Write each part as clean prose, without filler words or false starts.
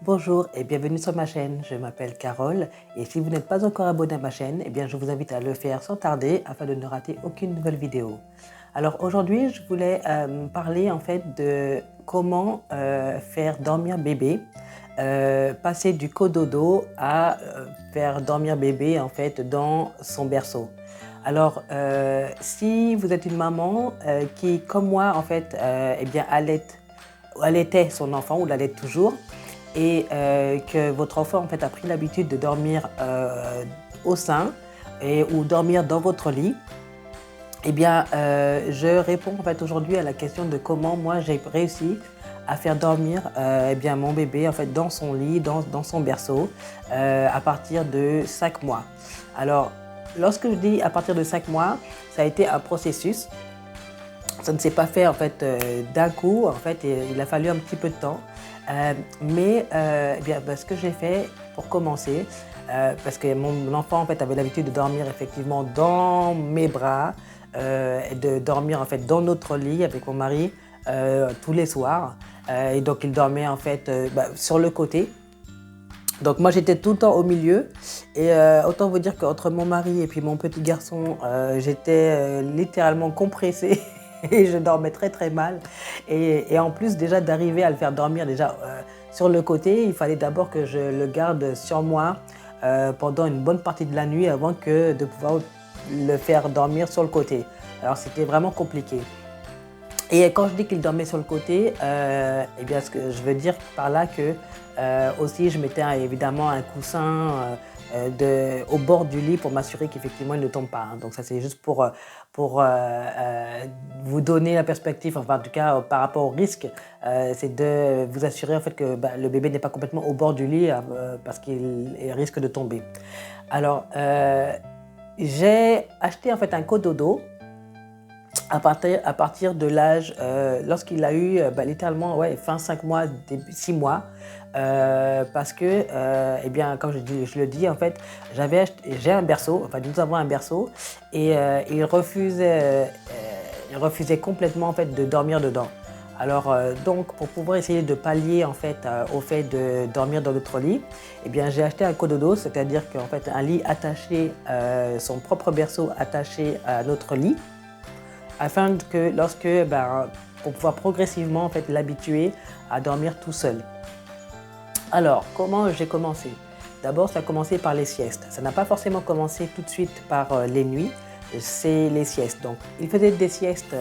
Bonjour et bienvenue sur ma chaîne, je m'appelle Carole et si vous n'êtes pas encore abonné à ma chaîne, je vous invite à le faire sans tarder afin de ne rater aucune nouvelle vidéo. Alors aujourd'hui, je voulais parler en fait de comment faire dormir bébé, passer du cododo à faire dormir bébé en fait dans son berceau. Alors, si vous êtes une maman qui, comme moi, en fait, allaitait son enfant ou l'allaite toujours, et que votre enfant en fait, a pris l'habitude de dormir au sein ou dormir dans votre lit, je réponds en fait, aujourd'hui à la question de comment moi j'ai réussi à faire dormir mon bébé en fait, dans son lit, dans son berceau, à partir de 5 mois. Alors, lorsque je dis à partir de 5 mois, ça a été un processus. Ça ne s'est pas fait en fait d'un coup, en fait, il a fallu un petit peu de temps. Ce que j'ai fait pour commencer, parce que mon enfant en fait avait l'habitude de dormir effectivement dans mes bras, et de dormir en fait dans notre lit avec mon mari tous les soirs. Et donc il dormait en fait sur le côté. Donc moi j'étais tout le temps au milieu et autant vous dire qu'entre mon mari et puis mon petit garçon, j'étais littéralement compressée et je dormais très très mal. Et en plus déjà d'arriver à le faire dormir déjà sur le côté, il fallait d'abord que je le garde sur moi pendant une bonne partie de la nuit avant que de pouvoir le faire dormir sur le côté. Alors c'était vraiment compliqué. Et quand je dis qu'il dormait sur le côté, ce que je veux dire par là que aussi je mettais évidemment un coussin au bord du lit pour m'assurer qu'effectivement il ne tombe pas. Donc ça c'est juste pour vous donner la perspective, enfin en tout cas par rapport au risque, c'est de vous assurer en fait que le bébé n'est pas complètement au bord du lit parce qu'il risque de tomber. Alors j'ai acheté en fait un cododo à partir de l'âge, lorsqu'il a eu littéralement fin 5 mois, 6 mois, parce que, comme je le dis, en fait, j'ai un berceau, enfin nous avons un berceau, et il refusait complètement en fait, de dormir dedans. Alors donc pour pouvoir essayer de pallier en fait, au fait de dormir dans notre lit, j'ai acheté un cododo, c'est-à-dire qu'en fait un lit attaché, son propre berceau attaché à notre lit, afin que pour pouvoir progressivement en fait, l'habituer à dormir tout seul. Alors, comment j'ai commencé? D'abord, ça a commencé par les siestes. Ça n'a pas forcément commencé tout de suite par les nuits, c'est les siestes. Donc, il faisait des siestes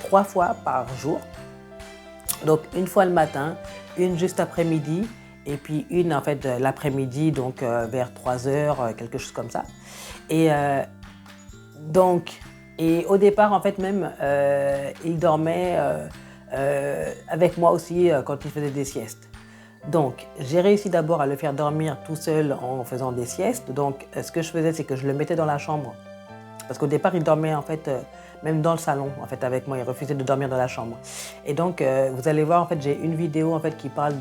3 fois par jour. Donc, une fois le matin, une juste après-midi, et puis une en fait l'après-midi, donc vers 3 heures, quelque chose comme ça. Et au départ, en fait, même, il dormait avec moi aussi quand il faisait des siestes. Donc, j'ai réussi d'abord à le faire dormir tout seul en faisant des siestes. Donc, ce que je faisais, c'est que je le mettais dans la chambre. Parce qu'au départ, il dormait en fait, même dans le salon, en fait, avec moi. Il refusait de dormir dans la chambre. Et donc, vous allez voir, en fait, j'ai une vidéo en fait, qui parle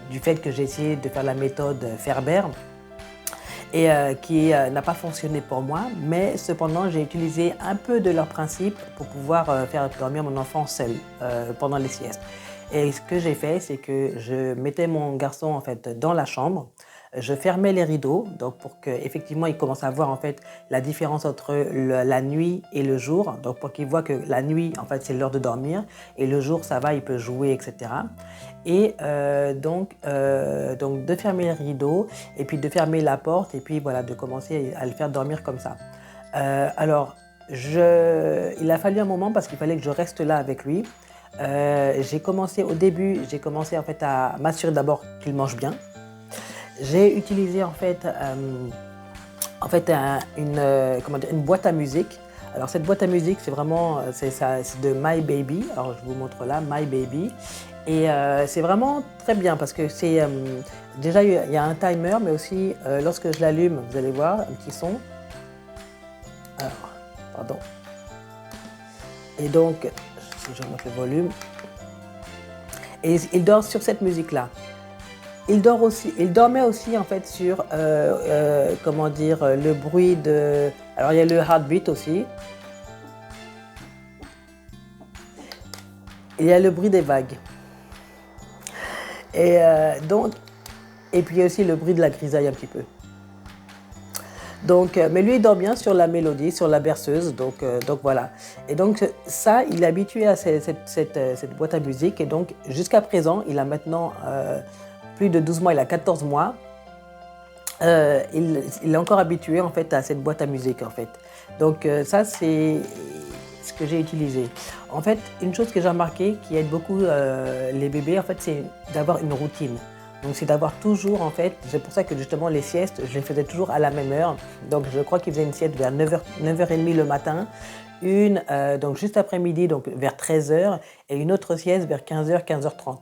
du fait que j'ai essayé de faire la méthode Ferber, et qui n'a pas fonctionné pour moi, mais cependant j'ai utilisé un peu de leur principe pour pouvoir faire dormir mon enfant seul pendant les siestes. Et ce que j'ai fait, c'est que je mettais mon garçon en fait dans la chambre, je fermais les rideaux, donc pour qu'effectivement il commence à voir en fait la différence entre la nuit et le jour, donc pour qu'il voit que la nuit en fait c'est l'heure de dormir et le jour ça va, il peut jouer, etc. Et donc de fermer les rideaux et puis de fermer la porte et puis voilà, de commencer à le faire dormir comme ça. Il a fallu un moment parce qu'il fallait que je reste là avec lui. Au début, j'ai commencé en fait à m'assurer d'abord qu'il mange bien. J'ai utilisé en fait une boîte à musique. Alors cette boîte à musique, c'est vraiment c'est de My Baby. Alors je vous montre là, My Baby. Et c'est vraiment très bien parce que c'est déjà il y a un timer, mais aussi lorsque je l'allume, vous allez voir un petit son. Alors, pardon. Et donc, je vais mettre le volume. Et il dort sur cette musique-là. Il dormait aussi en fait sur le bruit de. Alors il y a le heartbeat aussi. Il y a le bruit des vagues. Donc, et puis il y a aussi le bruit de la grisaille un petit peu. Donc, mais lui, il dort bien sur la mélodie, sur la berceuse, donc voilà. Et donc ça, il est habitué à cette boîte à musique, et donc jusqu'à présent, il a maintenant plus de 12 mois, il a 14 mois, il est encore habitué en fait à cette boîte à musique en fait. Donc ça, c'est ce que j'ai utilisé. En fait, une chose que j'ai remarqué qui aide beaucoup les bébés, en fait, c'est d'avoir une routine. Donc c'est d'avoir toujours, en fait, c'est pour ça que justement les siestes, je les faisais toujours à la même heure. Donc je crois qu'ils faisaient une sieste vers 9h30 le matin, une donc juste après-midi, donc vers 13h, et une autre sieste vers 15h, 15h30.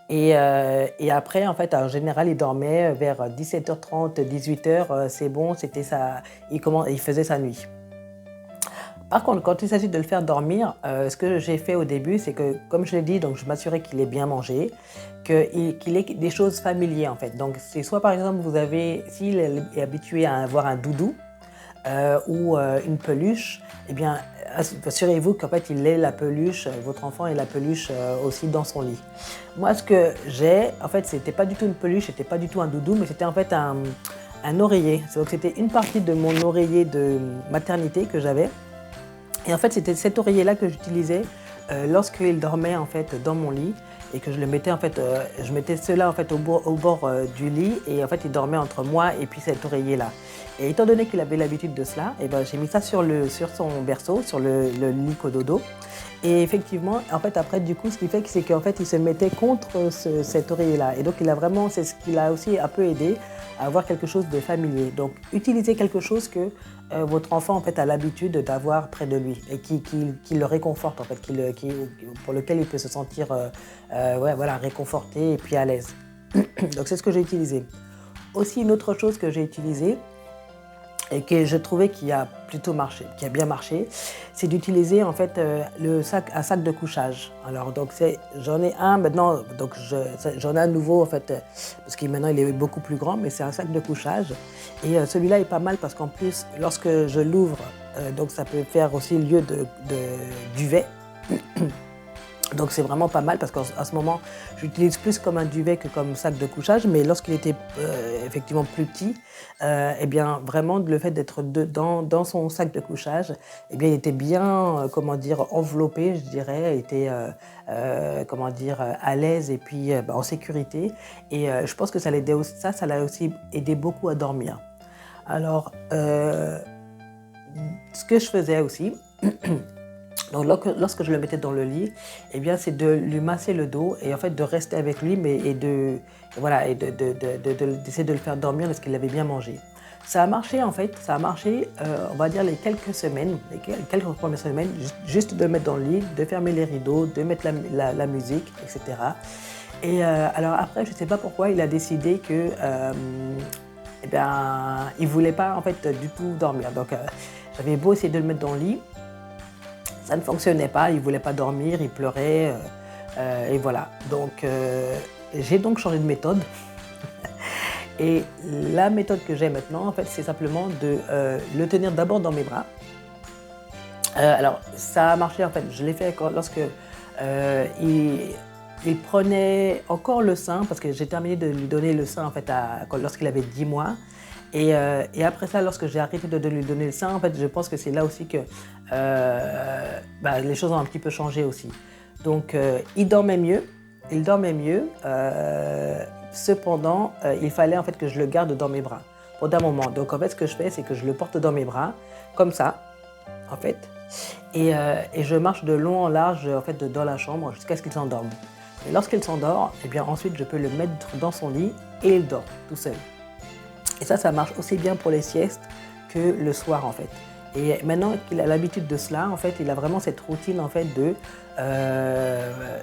Et après, en fait, en général, il dormait vers 17h30, 18h, c'est bon, c'était ça, il faisait sa nuit. Par contre, quand il s'agit de le faire dormir, ce que j'ai fait au début, c'est que, comme je l'ai dit, donc je m'assurais qu'il ait bien mangé, qu'il ait des choses familières en fait. Donc, c'est soit par exemple, s'il est habitué à avoir un doudou ou une peluche, eh bien, assurez-vous qu'en fait, il ait la peluche, votre enfant ait la peluche aussi dans son lit. Moi, ce que j'ai, en fait, c'était pas du tout une peluche, c'était pas du tout un doudou, mais c'était en fait un oreiller. Donc, c'était une partie de mon oreiller de maternité que j'avais. Et en fait, c'était cet oreiller-là que j'utilisais lorsqu'il dormait en fait dans mon lit, et que je le mettais en fait, je mettais cela en fait au bord du lit, et en fait il dormait entre moi et puis cet oreiller-là. Et étant donné qu'il avait l'habitude de cela, et ben j'ai mis ça sur son berceau, sur le lit cododo. Et effectivement, en fait, après, du coup, ce qui fait, c'est qu'en fait, il se mettait contre cet oreiller-là. Et donc, c'est ce qui l'a aussi un peu aidé à avoir quelque chose de familier. Donc, utilisez quelque chose que votre enfant, en fait, a l'habitude d'avoir près de lui, et qui le réconforte, en fait, pour lequel il peut se sentir ouais, voilà, réconforté et puis à l'aise. Donc, c'est ce que j'ai utilisé. Aussi, une autre chose que j'ai utilisée, et que je trouvais qui a plutôt marché, qui a bien marché, c'est d'utiliser en fait un sac de couchage. Alors donc j'en ai un maintenant, donc j'en ai un nouveau en fait, parce que maintenant il est beaucoup plus grand, mais c'est un sac de couchage. Et celui-là est pas mal parce qu'en plus, lorsque je l'ouvre, donc ça peut faire aussi lieu de duvet. Donc c'est vraiment pas mal parce qu'à ce moment, j'utilise plus comme un duvet que comme sac de couchage, mais lorsqu'il était effectivement plus petit, eh bien vraiment le fait d'être dans son sac de couchage, eh bien il était bien, comment dire, enveloppé, je dirais, était comment dire, à l'aise et puis en sécurité. Et je pense que ça l'a aussi aidé beaucoup à dormir. Alors, ce que je faisais aussi, donc lorsque je le mettais dans le lit, eh bien c'est de lui masser le dos et en fait de rester avec lui, d'essayer de le faire dormir parce qu'il avait bien mangé. Ça a marché en fait, on va dire les quelques semaines, quelques premières semaines, juste de le mettre dans le lit, de fermer les rideaux, de mettre la musique, etc. Et alors après, je ne sais pas pourquoi, il a décidé que eh bien, il ne voulait pas en fait du tout dormir. Donc j'avais beau essayer de le mettre dans le lit, ça ne fonctionnait pas, il ne voulait pas dormir, il pleurait, et voilà. Donc j'ai donc changé de méthode. Et la méthode que j'ai maintenant, en fait, c'est simplement de le tenir d'abord dans mes bras. Alors ça a marché en fait, je l'ai fait lorsque il prenait encore le sein, parce que j'ai terminé de lui donner le sein en fait lorsqu'il avait 10 mois. Et après ça, lorsque j'ai arrêté de lui donner le sein, en fait, je pense que c'est là aussi que les choses ont un petit peu changé aussi. Donc, il dormait mieux. Cependant, il fallait en fait que je le garde dans mes bras pendant un moment. Donc, en fait, ce que je fais, c'est que je le porte dans mes bras, comme ça, en fait. Et je marche de long en large, en fait, dans la chambre jusqu'à ce qu'il s'endorme. Et lorsqu'il s'endort, eh bien, ensuite, je peux le mettre dans son lit et il dort tout seul. Et ça marche aussi bien pour les siestes que le soir en fait. Et maintenant qu'il a l'habitude de cela, en fait, il a vraiment cette routine en fait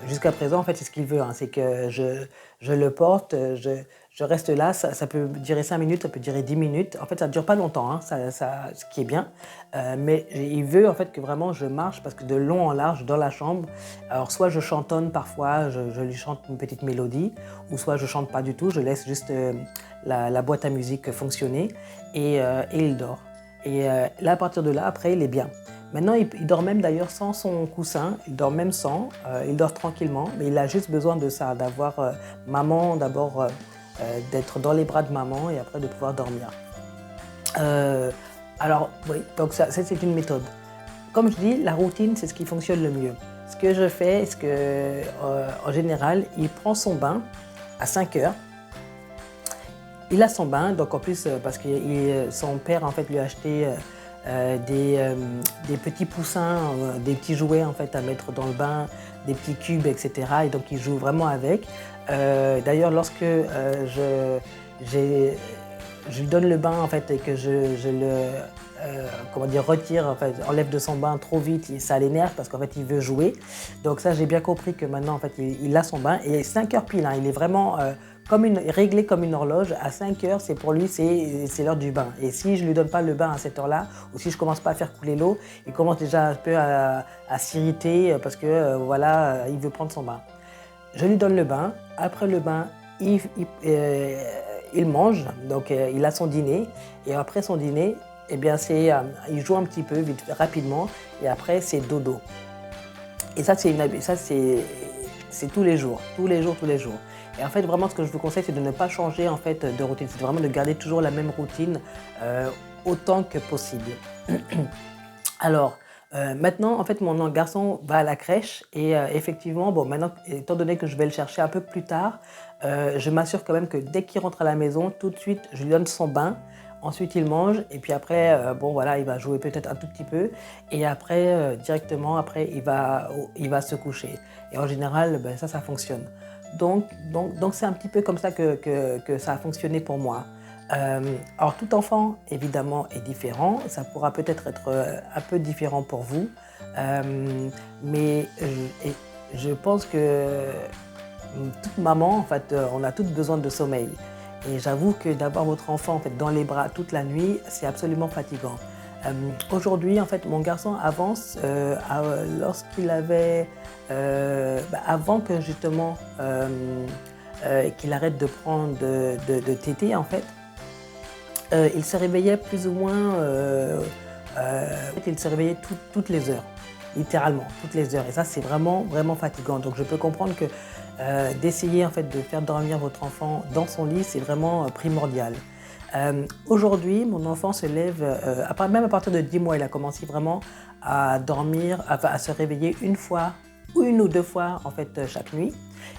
jusqu'à présent en fait, c'est ce qu'il veut, hein, c'est que je le porte, je reste là, ça peut durer 5 minutes, ça peut durer 10 minutes. En fait, ça ne dure pas longtemps, hein, ce qui est bien. Mais il veut en fait que vraiment je marche parce que de long en large dans la chambre. Alors soit je chantonne parfois, je lui chante une petite mélodie, ou soit je chante pas du tout, je laisse juste la boîte à musique fonctionner et il dort. Et là, à partir de là, après, il est bien. Maintenant, il dort même d'ailleurs sans son coussin, il dort même sans, il dort tranquillement, mais il a juste besoin de ça, d'avoir maman d'abord, d'être dans les bras de maman et après de pouvoir dormir. Alors, oui, donc ça c'est une méthode. Comme je dis, la routine, c'est ce qui fonctionne le mieux. Ce que je fais, c'est que, en général, il prend son bain à 5 heures. Il a son bain, donc en plus, parce que son père en fait, lui a acheté des petits poussins, des petits jouets en fait, à mettre dans le bain, des petits cubes, etc. Et donc il joue vraiment avec. D'ailleurs, lorsque je lui donne le bain en fait, et que je le comment dire, retire, en fait, enlève de son bain trop vite, ça l'énerve parce qu'en fait il veut jouer. Donc ça, j'ai bien compris que maintenant en fait il a son bain et 5 heures pile, hein, il est vraiment réglé comme une horloge. À 5 heures, c'est pour lui, c'est l'heure du bain. Et si je ne lui donne pas le bain à cette heure-là, ou si je ne commence pas à faire couler l'eau, il commence déjà un peu à s'irriter parce que voilà, il veut prendre son bain. Je lui donne le bain. Après le bain, il mange, donc il a son dîner. Et après son dîner, eh bien, il joue un petit peu, vite, rapidement, et après c'est dodo. Et ça, c'est tous les jours, tous les jours, tous les jours. Et en fait, vraiment, ce que je vous conseille, c'est de ne pas changer en fait, de routine. C'est vraiment de garder toujours la même routine autant que possible. Alors, maintenant, en fait, mon garçon va à la crèche et effectivement, bon, maintenant, étant donné que je vais le chercher un peu plus tard, je m'assure quand même que dès qu'il rentre à la maison, tout de suite, je lui donne son bain. Ensuite, il mange et puis après, bon voilà, il va jouer peut-être un tout petit peu et après, directement, après, il va se coucher. Et en général, ben, ça fonctionne. Donc c'est un petit peu comme ça que ça a fonctionné pour moi. Alors, tout enfant, évidemment, est différent. Ça pourra peut-être être un peu différent pour vous. Mais je pense que toute maman, en fait, on a toutes besoin de sommeil. Et j'avoue que d'avoir votre enfant en fait, dans les bras toute la nuit, c'est absolument fatigant. Aujourd'hui, en fait, mon garçon avance lorsqu'il avait, avant que justement qu'il arrête de prendre de tété, en fait, il se réveillait plus ou moins, il se réveillait toutes les heures, littéralement, toutes les heures. Et ça, c'est vraiment, vraiment fatigant. Donc, je peux comprendre que d'essayer en fait, de faire dormir votre enfant dans son lit, c'est vraiment primordial. Aujourd'hui, mon enfant se lève, même à partir de 10 mois, il a commencé vraiment à dormir, à se réveiller une ou deux fois en fait, chaque nuit.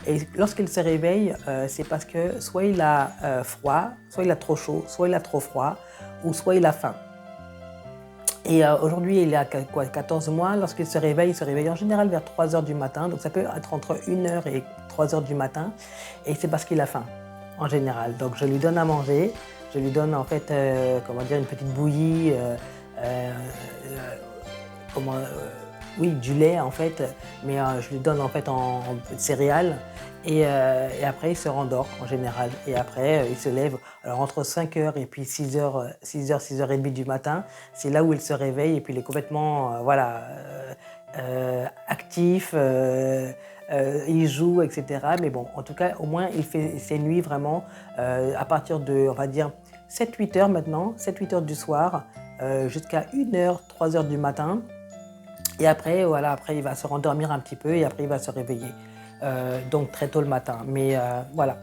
Et lorsqu'il se réveille, c'est parce que soit il a froid, soit il a trop chaud, soit il a trop froid, ou soit il a faim. Et aujourd'hui, il a 14 mois. Lorsqu'il se réveille en général vers 3 heures du matin. Donc ça peut être entre 1 heure et 3 heures du matin. Et c'est parce qu'il a faim, en général. Donc je lui donne à manger. Je lui donne en fait, comment dire, une petite bouillie, oui, du lait en fait, mais je lui donne en fait en céréales et après il se rendort en général et après il se lève alors entre 5 heures et puis 6 heures, 6h30 du matin, c'est là où il se réveille et puis il est complètement voilà, actif, il joue, etc. Mais bon, en tout cas, au moins il fait ses nuits vraiment à partir de, on va dire, 7-8 heures maintenant, 7-8 heures du soir, jusqu'à 1 heure, 3 heures du matin. Et après, voilà, après, il va se rendormir un petit peu et après, il va se réveiller. Donc, très tôt le matin. Mais voilà,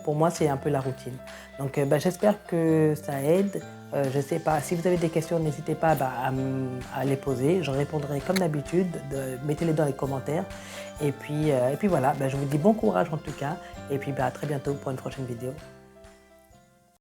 pour moi, c'est un peu la routine. Donc, j'espère que ça aide. Je ne sais pas, si vous avez des questions, n'hésitez pas à les poser. Je répondrai comme d'habitude. Mettez-les dans les commentaires. Et puis voilà, je vous dis bon courage en tout cas. Et puis, à très bientôt pour une prochaine vidéo.